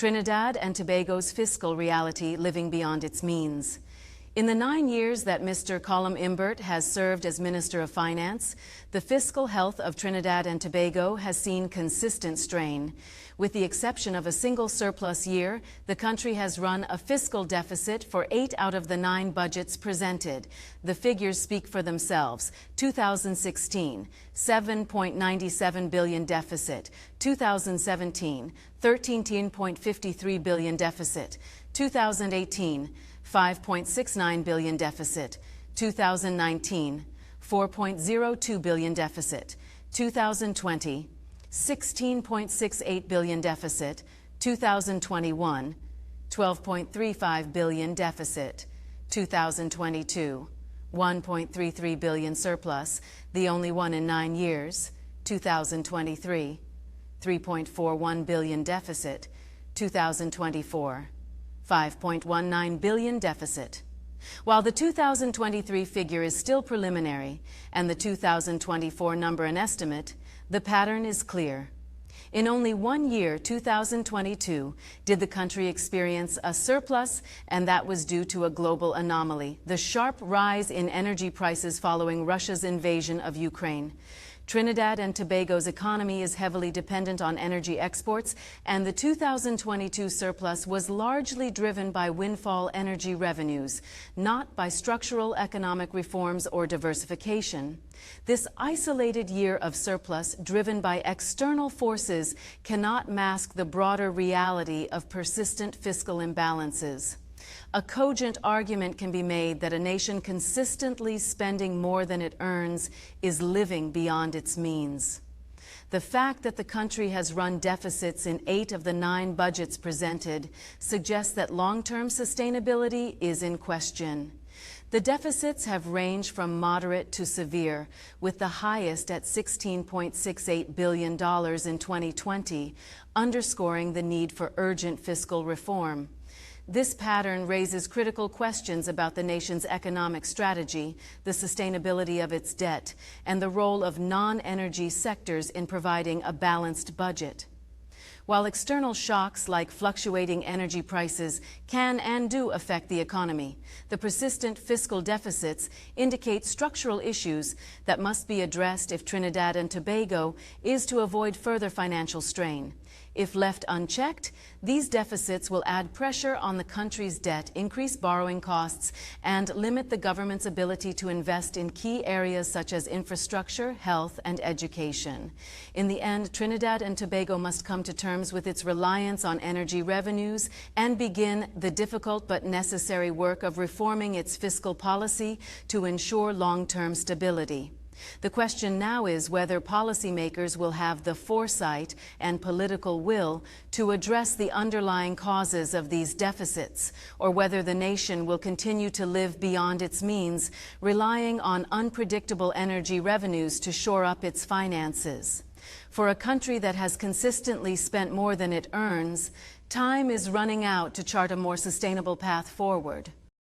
Trinidad and Tobago's fiscal reality living beyond its means. In the 9 years that Mr. Colum Imbert has served as Minister of Finance, the fiscal health of Trinidad and Tobago has seen consistent strain. With the exception of a single surplus year, the country has run a fiscal deficit for 8 out of the 9 budgets presented. The figures speak for themselves. 2016, 7.97 billion deficit. 2017, 13.53 billion deficit. 2018, 5.69 billion deficit. 2019, 4.02 billion deficit. 2020, 16.68 billion deficit. 2021, 12.35 billion deficit. 2022, 1.33 billion surplus, the only one in 9 years. 2023, 3.41 billion deficit. 2024, 5.19 billion deficit. While the 2023 figure is still preliminary and the 2024 number an estimate, the pattern is clear. In only 1 year, 2022, did the country experience a surplus, and that was due to a global anomaly: the sharp rise in energy prices following Russia's invasion of Ukraine. Trinidad and Tobago's economy is heavily dependent on energy exports, and the 2022 surplus was largely driven by windfall energy revenues, not by structural economic reforms or diversification. This isolated year of surplus, driven by external forces, cannot mask the broader reality of persistent fiscal imbalances. A cogent argument can be made that a nation consistently spending more than it earns is living beyond its means. The fact that the country has run deficits in 8 of the 9 budgets presented suggests that long-term sustainability is in question. The deficits have ranged from moderate to severe, with the highest at $16.68 billion in 2020, underscoring the need for urgent fiscal reform. This pattern raises critical questions about the nation's economic strategy, the sustainability of its debt, and the role of non-energy sectors in providing a balanced budget. While external shocks like fluctuating energy prices can and do affect the economy, the persistent fiscal deficits indicate structural issues that must be addressed if Trinidad and Tobago is to avoid further financial strain. If left unchecked, these deficits will add pressure on the country's debt, increase borrowing costs, and limit the government's ability to invest in key areas such as infrastructure, health, and education. In the end, Trinidad and Tobago must come to terms with its reliance on energy revenues and begin the difficult but necessary work of reforming its fiscal policy to ensure long-term stability. The question now is whether policymakers will have the foresight and political will to address the underlying causes of these deficits, or whether the nation will continue to live beyond its means, relying on unpredictable energy revenues to shore up its finances. For a country that has consistently spent more than it earns, time is running out to chart a more sustainable path forward.